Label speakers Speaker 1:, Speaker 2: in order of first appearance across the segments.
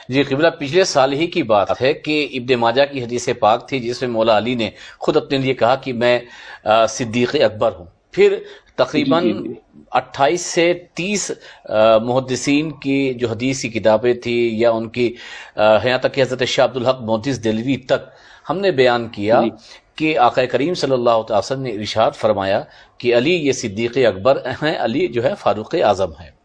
Speaker 1: جی قبلہ، پچھلے سال ہی کی بات ہے کہ ابن ماجہ کی حدیث پاک تھی جس میں مولا علی نے خود اپنے لیے کہا کہ میں صدیق اکبر ہوں۔ پھر تقریباً
Speaker 2: جی جی
Speaker 1: 28 سے 30 محدثین کی جو حدیث کی کتابیں تھی یا ان کی یہاں تک کہ حضرت شاہ عبدالحق محدث دہلوی تک ہم نے بیان کیا
Speaker 2: جی
Speaker 1: کہ آقا کریم صلی اللہ علیہ وسلم نے ارشاد فرمایا کہ علی یہ صدیق اکبر ہیں، علی جو ہے فاروق اعظم ہے۔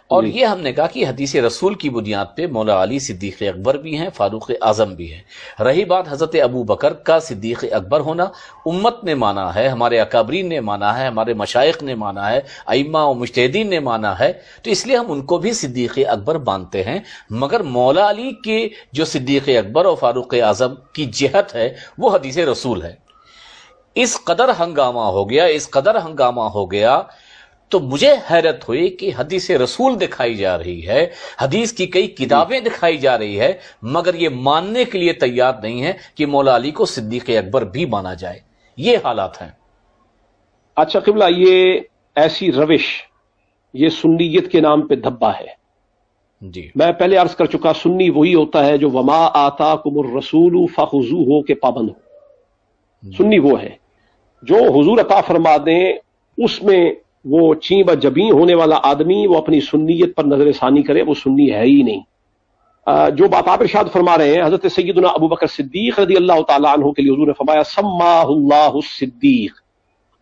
Speaker 1: اور
Speaker 2: جی
Speaker 1: یہ ہم نے کہا کہ حدیث رسول کی بنیاد پہ مولا علی صدیق اکبر بھی ہیں، فاروق اعظم بھی ہیں۔ رہی بات حضرت ابو بکر کا صدیق اکبر ہونا، امت نے مانا ہے، ہمارے اکابرین نے مانا ہے، ہمارے مشائخ نے مانا ہے، ائمہ و مجتہدین نے مانا ہے، تو اس لیے ہم ان کو بھی صدیق اکبر مانتے ہیں۔ مگر مولا علی کے جو صدیق اکبر اور فاروق اعظم کی جہت ہے وہ حدیث رسول ہے۔ اس قدر ہنگامہ ہو گیا تو مجھے حیرت ہوئی کہ حدیث رسول دکھائی جا رہی ہے، حدیث کی کئی کتابیں دکھائی جا رہی ہے، مگر یہ ماننے کے لیے تیار نہیں ہے کہ مولا علی کو صدیق اکبر بھی مانا جائے۔ یہ حالات ہیں۔
Speaker 2: اچھا قبلہ، یہ ایسی روش یہ سنیت کے نام پہ دھبا ہے۔
Speaker 1: جی
Speaker 2: میں پہلے عرض کر چکا، سنی وہی ہوتا ہے جو وما آتاکم الرسول فخذوہ کے پابند ہو۔ سنی وہ ہے جو حضور عطا فرما دیں اس میں وہ چیں و جبیں ہونے والا آدمی وہ اپنی سنیت پر نظر ثانی کرے، وہ سنی ہے ہی نہیں۔ جو بات آپ ارشاد فرما رہے ہیں، حضرت سیدنا ابو بکر صدیق رضی اللہ تعالیٰ عنہ کے لیے حضور نے فرمایا سماہ اللہ الصدیق،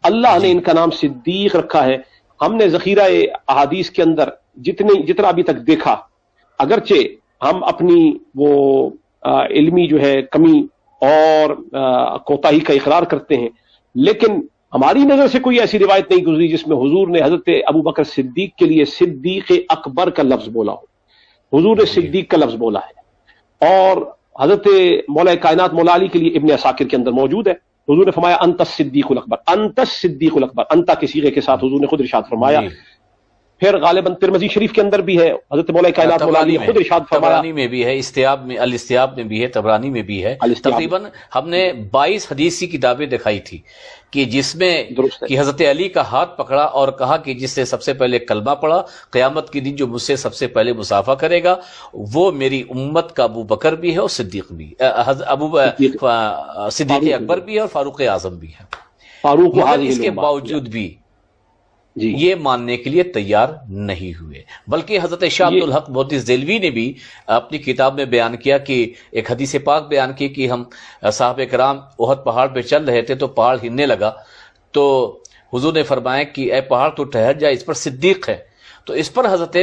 Speaker 2: اللہ نے ان کا نام صدیق رکھا ہے۔ ہم نے ذخیرہ احادیث کے اندر جتنا ابھی تک دیکھا، اگرچہ ہم اپنی وہ علمی جو ہے کمی اور کوتاہی کا اقرار کرتے ہیں، لیکن ہماری نظر سے کوئی ایسی روایت نہیں گزری جس میں حضور نے حضرت ابو بکر صدیق کے لیے صدیق اکبر کا لفظ بولا ہو۔ حضور نے صدیق کا لفظ بولا ہے، اور حضرت مولا کائنات مولا علی کے لیے ابن عساکر کے اندر موجود ہے، حضور نے فرمایا انت الصدیق الاکبر، انت الصدیق الاکبر، انت کے صیغے کے ساتھ حضور نے خود ارشاد فرمایا۔ پھر غالباً ترمذی شریف کے اندر بھی ہے، حضرت مولا کائنات مولا علی خود ارشاد فرمایا،
Speaker 1: تبرانی میں بھی ہے، الاستیاب میں بھی ہے، تبرانی میں بھی ہے۔ تقریباً ہم نے 22 حدیث کی کتابیں دکھائی تھی کہ جس میں کہ حضرت علی کا ہاتھ پکڑا اور کہا کہ جس سے سب سے پہلے کلمہ پڑھا، قیامت کے دن جو مجھ سے سب سے پہلے مصافحہ کرے گا وہ میری امت کا ابو بکر بھی ہے اور صدیق بھی، صدیق اکبر بھی ہے اور فاروق اعظم بھی ہے۔ مگر اس کے باوجود بھی یہ ماننے کے لیے تیار نہیں ہوئے، بلکہ حضرت شاہ عبدالحق محدث دہلوی نے بھی اپنی کتاب میں بیان کیا کہ ایک حدیث پاک بیان کی کہ ہم صحابہ کرام احد پہاڑ پہ چل رہے تھے تو پہاڑ ہلنے لگا، تو حضور نے فرمایا کہ اے پہاڑ تو ٹھہر جا، اس پر صدیق ہے۔ تو اس پر حضرت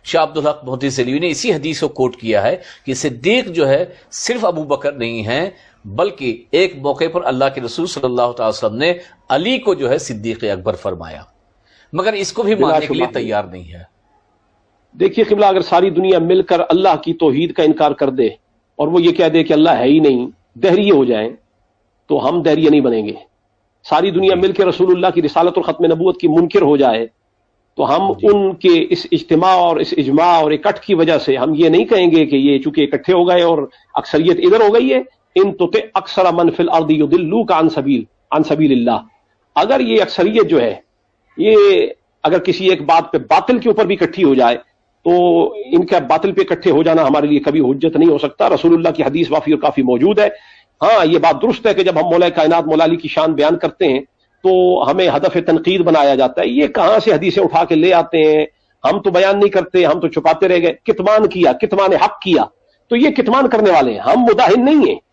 Speaker 1: شاہ عبدالحق محدث دہلوی نے اسی حدیث کو کوٹ کیا ہے کہ صدیق جو ہے صرف ابو بکر نہیں ہے، بلکہ ایک موقع پر اللہ کے رسول صلی اللہ علیہ وسلم نے علی کو جو ہے صدیق اکبر فرمایا، مگر اس کو بھی ماننے کے لیے تیار نہیں ہے۔
Speaker 2: دیکھیے قبلہ، اگر ساری دنیا مل کر اللہ کی توحید کا انکار کر دے اور وہ یہ کہہ دے کہ اللہ ہے ہی نہیں، دہریے ہو جائیں، تو ہم دہریے نہیں بنیں گے۔ ساری دنیا مل کے رسول اللہ کی رسالت اور ختم نبوت کی منکر ہو جائے تو ہم ان کے اس اجتماع اور اس اجماع اور اکٹھ کی وجہ سے ہم یہ نہیں کہیں گے کہ یہ چونکہ اکٹھے ہو گئے اور اکثریت ادھر ہو گئی ہے، ان تطع اکثر من فی الارض یضلوک عن سبیل اللہ۔ اگر یہ اکثریت جو ہے یہ اگر کسی ایک بات پہ باطل کے اوپر بھی اکٹھی ہو جائے تو ان کا باطل پہ اکٹھے ہو جانا ہمارے لیے کبھی حجت نہیں ہو سکتا۔ رسول اللہ کی حدیث وافی اور کافی موجود ہے۔ ہاں یہ بات درست ہے کہ جب ہم مولا کائنات مولا علی کی شان بیان کرتے ہیں تو ہمیں ہدف تنقید بنایا جاتا ہے، یہ کہاں سے حدیثیں اٹھا کے لے آتے ہیں، ہم تو بیان نہیں کرتے، ہم تو چھپاتے رہ گئے، کتمان کیا، کتمان حق کیا، تو یہ کتمان کرنے والے ہیں، ہم مداہن نہیں ہیں۔